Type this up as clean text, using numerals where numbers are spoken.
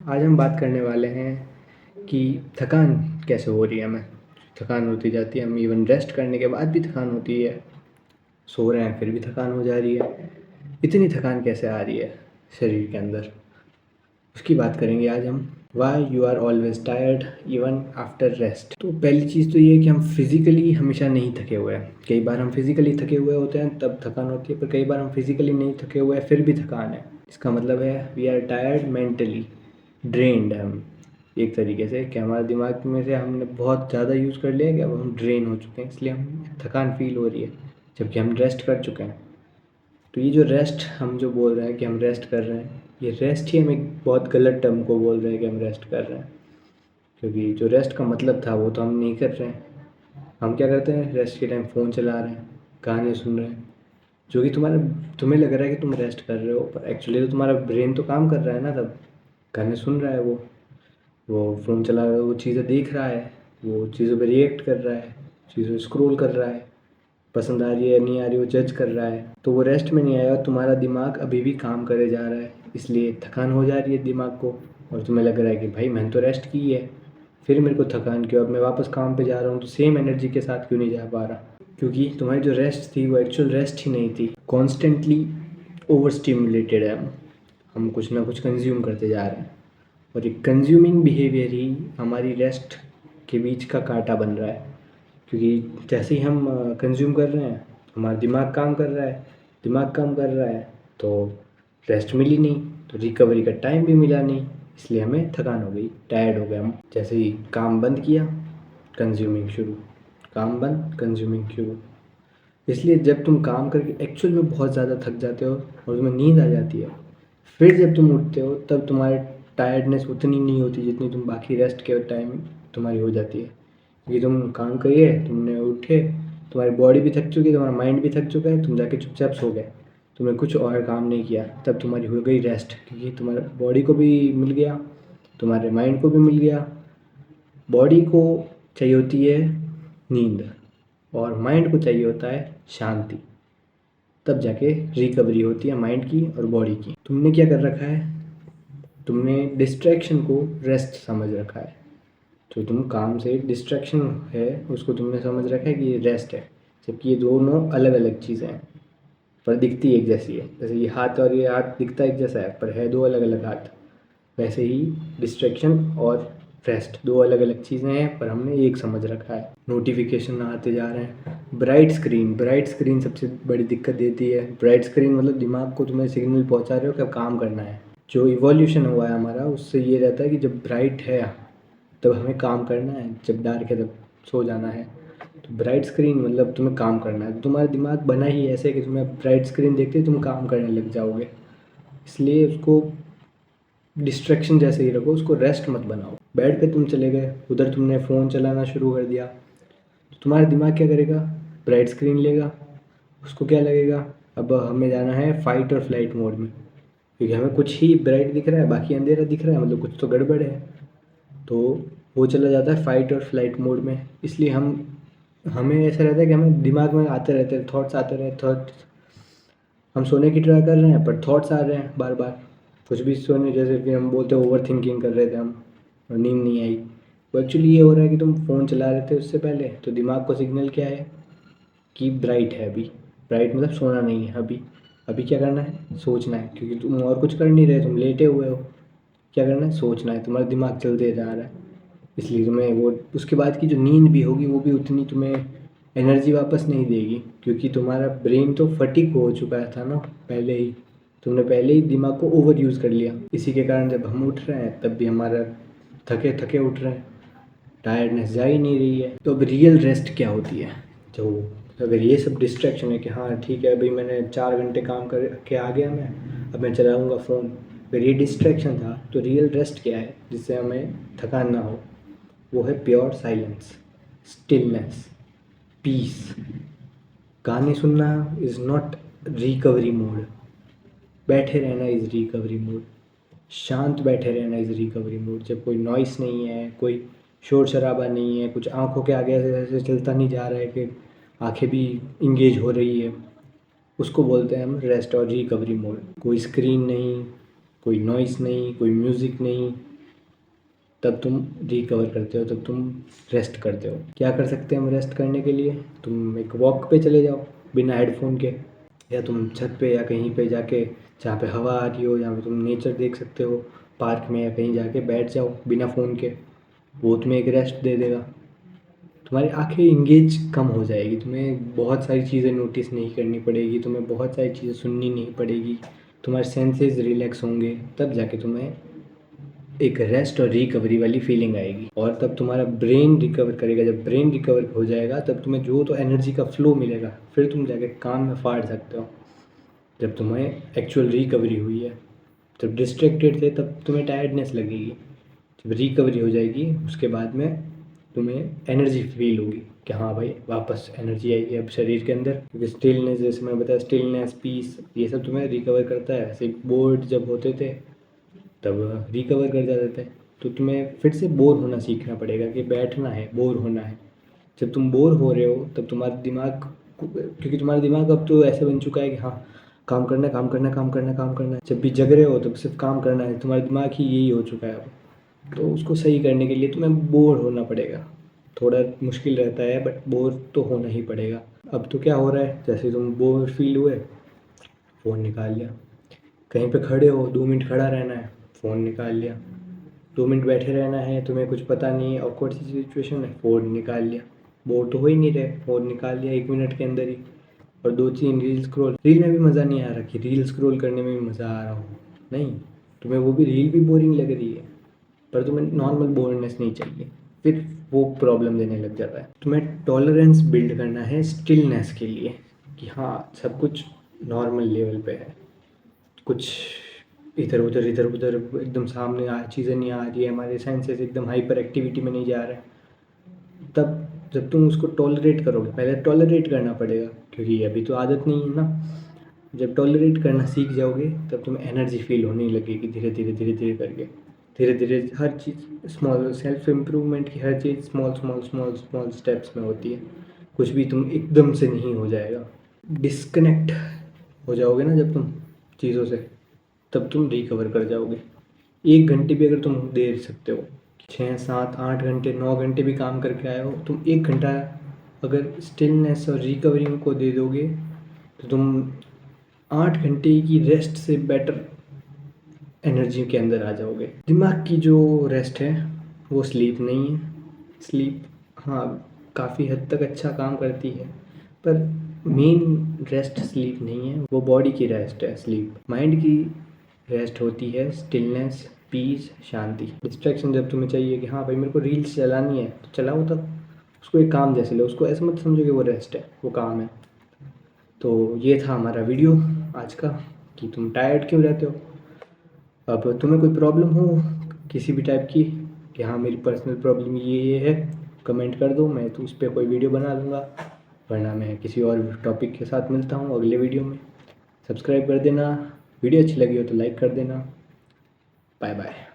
आज हम बात करने वाले हैं कि थकान कैसे हो रही है हमें। थकान होती जाती है, हम इवन रेस्ट करने के बाद भी थकान होती है, सो रहे हैं फिर भी थकान हो जा रही है। इतनी थकान कैसे आ रही है शरीर के अंदर, उसकी बात करेंगे आज हम। Why you are always tired even after rest. तो पहली चीज़ तो ये है कि हम फिज़िकली हमेशा नहीं थके हुए हैं। कई बार हम फिज़िकली थके हुए होते हैं तब थकान होती है, पर कई बार हम फिज़िकली नहीं थके हुए हैं फिर भी थकान है। इसका मतलब है we are tired mentally, drained है हम एक तरीके से, कि हमारे दिमाग में से हमने बहुत ज़्यादा यूज़ कर लिया कि अब हम ड्रेन हो चुके हैं, इसलिए हम थकान फील हो रही है जबकि हम रेस्ट कर चुके हैं। तो ये जो रेस्ट हम जो बोल रहे हैं कि हम रेस्ट कर रहे हैं, ये रेस्ट ही हम एक बहुत गलत टर्म को बोल रहे हैं कि हम रेस्ट कर रहे हैं, क्योंकि जो रेस्ट का मतलब था वो तो हम नहीं कर रहे हैं। हम क्या करते हैं, रेस्ट के टाइम फ़ोन चला रहे हैं, गाने सुन रहे हैं, जो कि तुम्हें लग रहा है कि तुम रेस्ट कर रहे हो, पर एक्चुअली तो तुम्हारा ब्रेन तो काम कर रहा है ना तब। गाने सुन रहा है, वो फ़ोन चला रहा है, वो चीज़ें देख रहा है, वो चीज़ों पे रिएक्ट कर रहा है, चीज़ों स्क्रॉल कर रहा है, पसंद आ रही है नहीं आ रही वो जज कर रहा है। तो वो रेस्ट में नहीं आया और तुम्हारा दिमाग अभी भी काम करे जा रहा है, इसलिए थकान हो जा रही है दिमाग को। और तुम्हें लग रहा है कि भाई मैंने तो रेस्ट की है, फिर मेरे को थकान क्यों, अब मैं वापस काम पे जा रहा हूँ तो सेम एनर्जी के साथ क्यों नहीं जा पा रहा। क्योंकि तुम्हारी जो रेस्ट थी वो एक्चुअल रेस्ट ही नहीं थी। कॉन्स्टेंटली ओवर स्टिमुलेटेड है हम कुछ ना कुछ कंज्यूम करते जा रहे हैं, और ये कंज्यूमिंग बिहेवियर ही हमारी रेस्ट के बीच का कांटा बन रहा है। क्योंकि जैसे ही हम कंज्यूम कर रहे हैं, हमारा दिमाग काम कर रहा है, दिमाग काम कर रहा है तो रेस्ट मिली नहीं, तो रिकवरी का टाइम भी मिला नहीं, इसलिए हमें थकान हो गई, टायर्ड हो गए हम। जैसे ही काम बंद किया, कंज्यूमिंग शुरू, काम बंद, कंज्यूमिंग शुरू। इसलिए जब तुम काम करके एक्चुअल में बहुत ज़्यादा थक जाते हो और तुम्हें नींद आ जाती है, फिर जब तुम उठते हो तब तुम्हारे टायर्डनेस उतनी नहीं होती जितनी तुम बाकी रेस्ट के टाइम तुम्हारी हो जाती है। क्योंकि तुम काम करिए, तुमने उठे, तुम्हारी बॉडी भी थक चुकी है, तुम्हारा माइंड भी थक चुका है, तुम जाके चुपचाप सो गए, तुमने कुछ और काम नहीं किया, तब तुम्हारी हो गई रेस्ट। क्योंकि तुम्हारे बॉडी को भी मिल गया, तुम्हारे माइंड को भी मिल गया। बॉडी को चाहिए होती है नींद और माइंड को चाहिए होता है शांति, तब जाके रिकवरी होती है माइंड की और बॉडी की। तुमने क्या कर रखा है, तुमने डिस्ट्रैक्शन को रेस्ट समझ रखा है। जो तुम काम से डिस्ट्रैक्शन है उसको तुमने समझ रखा है कि ये रेस्ट है, जबकि ये दोनों अलग अलग चीज़ें हैं पर दिखती एक जैसी है। जैसे ये हाथ और ये हाथ दिखता एक जैसा है पर है दो अलग अलग हाथ, वैसे ही डिस्ट्रैक्शन और रेस्ट दो अलग अलग चीज़ें हैं पर हमने एक समझ रखा है। नोटिफिकेशन आते जा रहे हैं, ब्राइट स्क्रीन सबसे बड़ी दिक्कत देती है। ब्राइट स्क्रीन मतलब दिमाग को तुम्हें सिग्नल पहुंचा रहे हो कि अब काम करना है। जो इवोल्यूशन हुआ है हमारा उससे ये रहता है कि जब ब्राइट है तब हमें काम करना है, जब डार्क है तब सो जाना है। तो ब्राइट स्क्रीन मतलब तुम्हें काम करना है, तो तुम्हारा दिमाग बना ही ऐसे कि तुम्हें ब्राइट स्क्रीन देखते ही तुम काम करने लग जाओगे, इसलिए उसको डिस्ट्रैक्शन जैसे ही रखो, उसको रेस्ट मत बनाओ। बेड पे तुम चले गए, उधर तुमने फ़ोन चलाना शुरू कर दिया, तो तुम्हारा दिमाग क्या करेगा, ब्राइट स्क्रीन लेगा, उसको क्या लगेगा अब हमें जाना है फाइट और फ्लाइट मोड में, क्योंकि हमें कुछ ही ब्राइट दिख रहा है बाकी अंधेरा दिख रहा है, मतलब कुछ तो गड़बड़ है। तो वो चला जाता है फाइट और फ्लाइट मोड में। इसलिए हमें ऐसा रहता है कि हमें दिमाग में आते रहते हैं थॉट्स, आते रहे थॉट्स, हम सोने की ट्राई कर रहे हैं पर थॉट्स आ रहे हैं बार बार। कुछ भी सोने, जैसे कि हम बोलते हैं ओवर थिंकिंग कर रहे थे हम और नींद नहीं आई, वो एक्चुअली ये हो रहा है कि तुम फ़ोन चला रहे थे उससे पहले, तो दिमाग को सिग्नल क्या है कि ब्राइट है अभी। ब्राइट मतलब सोना नहीं है अभी, अभी क्या करना है, सोचना है, क्योंकि तुम और कुछ कर नहीं रहे, तुम लेटे हुए हो। क्या करना है, सोचना है, तुम्हारा दिमाग चलते जा रहा है, इसलिए तुम्हें वो उसके बाद की जो नींद भी होगी वो भी उतनी तुम्हें एनर्जी वापस नहीं देगी, क्योंकि तुम्हारा ब्रेन तो फटीग हो चुका था ना पहले ही, तुमने पहले ही दिमाग को ओवर यूज़ कर लिया। इसी के कारण जब हम उठ रहे हैं तब भी हमारा थके थके उठ रहे हैं, टायर्डनेस जा ही नहीं रही है। तो अब रियल रेस्ट क्या होती है, जो अगर ये सब डिस्ट्रैक्शन है कि हाँ ठीक है अभी मैंने 4 घंटे काम कर के आ गया मैं, अब मैं चलाऊँगा फ़ोन, अगर ये डिस्ट्रैक्शन था तो रियल रेस्ट क्या है जिससे हमें थकान ना हो, वो है प्योर साइलेंस, स्टिलनेस, पीस। गाने सुनना इज़ नॉट रिकवरी मोड, बैठे रहना इज़ रिकवरी मोड, शांत बैठे रहना इज़ रिकवरी मोड। जब कोई नॉइस नहीं है, कोई शोर शराबा नहीं है, कुछ आंखों के आगे ऐसे ऐसे चलता नहीं जा रहा है कि आंखें भी इंगेज हो रही है, उसको बोलते हैं हम रेस्ट और रिकवरी मोड। कोई स्क्रीन नहीं, कोई नॉइस नहीं, कोई म्यूज़िक नहीं, तब तुम रिकवर करते हो, तब तुम रेस्ट करते हो। क्या कर सकते हैं हम रेस्ट करने के लिए? तुम एक वॉक पे चले जाओ बिना हेडफोन के, या तुम छत पे या कहीं पे जाके जहाँ पे हवा आ रही हो, जहाँ पे तुम नेचर देख सकते हो, पार्क में या कहीं जाके बैठ जाओ बिना फ़ोन के। वो तुम्हें एक रेस्ट दे देगा। तुम्हारी आंखें इंगेज कम हो जाएगी, तुम्हें बहुत सारी चीज़ें नोटिस नहीं करनी पड़ेगी, तुम्हें बहुत सारी चीज़ें सुननी नहीं पड़ेगी, तुम्हारे सेंसेस रिलैक्स होंगे, तब जाके तुम्हें एक रेस्ट और रिकवरी वाली फीलिंग आएगी। और तब तुम्हारा ब्रेन रिकवर करेगा। जब ब्रेन रिकवर हो जाएगा तब तुम्हें जो तो एनर्जी का फ्लो मिलेगा, फिर तुम जाके काम में फाड़ सकते हो। जब तुम्हें एक्चुअल रिकवरी हुई है, जब डिस्ट्रैक्टेड थे तब तुम्हें टायर्डनेस लगेगी। जब रिकवरी हो जाएगी उसके बाद में तुम्हें एनर्जी फील होगी कि हाँ भाई वापस एनर्जी आई है अब शरीर के अंदर। क्योंकि स्टिलनेस, जैसे मैं बताया, स्टिलनेस, पीस, ये सब तुम्हें रिकवर करता है। ऐसे बोर्ड जब होते थे तब रिकवर कर जाते थे। तो तुम्हें फिर से बोर होना सीखना पड़ेगा कि बैठना है, बोर होना है। जब तुम बोर हो रहे हो तब तुम्हारा दिमाग क्योंकि तुम्हारा दिमाग अब तो ऐसे बन चुका है कि हाँ काम करना है, काम करना है, काम करना है, काम करना है। जब भी जग रहे हो तब सिर्फ काम करना है, तुम्हारा दिमाग ही यही हो चुका है अब। तो उसको सही करने के लिए तुम्हें बोर होना पड़ेगा। थोड़ा मुश्किल रहता है बट बोर तो होना ही पड़ेगा। अब तो क्या हो रहा है, जैसे तुम बोर फील हुए, फ़ोन निकाल लिया। कहीं पे खड़े हो, 2 मिनट खड़ा रहना है, फ़ोन निकाल लिया। 2 मिनट बैठे रहना है, तुम्हें कुछ पता नहीं है, ऑकवर्ड सी सिचुएशन है, फ़ोन निकाल लिया। बोर तो हो ही नहीं रहे, फ़ोन निकाल लिया 1 मिनट के अंदर ही। और 2-3 रील स्क्रॉल। रील में भी मज़ा नहीं आ रहा कि रील स्क्रॉल करने में भी मज़ा आ रहा हो, नहीं। तुम्हें वो भी रील भी बोरिंग लग रही है, पर तुम्हें नॉर्मल बोरिंगनेस नहीं चाहिए, फिर वो प्रॉब्लम देने लग जाता है। तुम्हें टॉलरेंस बिल्ड करना है स्टिलनेस के लिए कि हाँ सब कुछ नॉर्मल लेवल पे है, कुछ इधर उधर एकदम सामने चीज़ें नहीं आ रही है, हमारे सेंसेस एकदम हाइपर एक्टिविटी में नहीं जा रहे हैं। तब जब तुम उसको टॉलरेट करोगे, पहले टॉलरेट करना पड़ेगा क्योंकि अभी तो आदत नहीं है ना। जब टॉलरेट करना सीख जाओगे तब तुम्हें एनर्जी फील होने लगेगी धीरे धीरे धीरे धीरे करके। धीरे धीरे हर चीज़ स्मॉल, सेल्फ इम्प्रूवमेंट की हर चीज़ small small small small steps में होती है। कुछ भी तुम एकदम से नहीं हो जाएगा। डिस्कनेक्ट हो जाओगे ना जब तुम चीज़ों से, तब तुम रिकवर कर जाओगे। 1 घंटे भी अगर तुम दे सकते हो, 6, 7, 8 घंटे, 9 घंटे भी काम करके आए हो, तुम 1 घंटा अगर स्टिलनेस और रिकवरी को दे दोगे तो तुम 8 घंटे की रेस्ट से बेटर एनर्जी के अंदर आ जाओगे। दिमाग की जो रेस्ट है वो स्लीप नहीं है। स्लीप हाँ काफ़ी हद तक अच्छा काम करती है, पर मेन रेस्ट स्लीप नहीं है, वो बॉडी की रेस्ट है स्लीप। माइंड की रेस्ट होती है स्टिलनेस, पीस, शांति। डिस्ट्रैक्शन जब तुम्हें चाहिए कि हाँ भाई मेरे को रील्स चलानी है तो चलाओ, तब उसको एक काम जैसे लो, उसको ऐसे मत समझो कि वो रेस्ट है, वो काम है। तो ये था हमारा वीडियो आज का कि तुम टायर्ड क्यों रहते हो। अब तुम्हें कोई प्रॉब्लम हो किसी भी टाइप की कि हाँ मेरी पर्सनल प्रॉब्लम ये है, कमेंट कर दो, मैं तो उस पर कोई वीडियो बना दूँगा। वरना मैं किसी और टॉपिक के साथ मिलता हूँ अगले वीडियो में। सब्सक्राइब कर देना, वीडियो अच्छी लगी हो तो लाइक कर देना। Bye bye.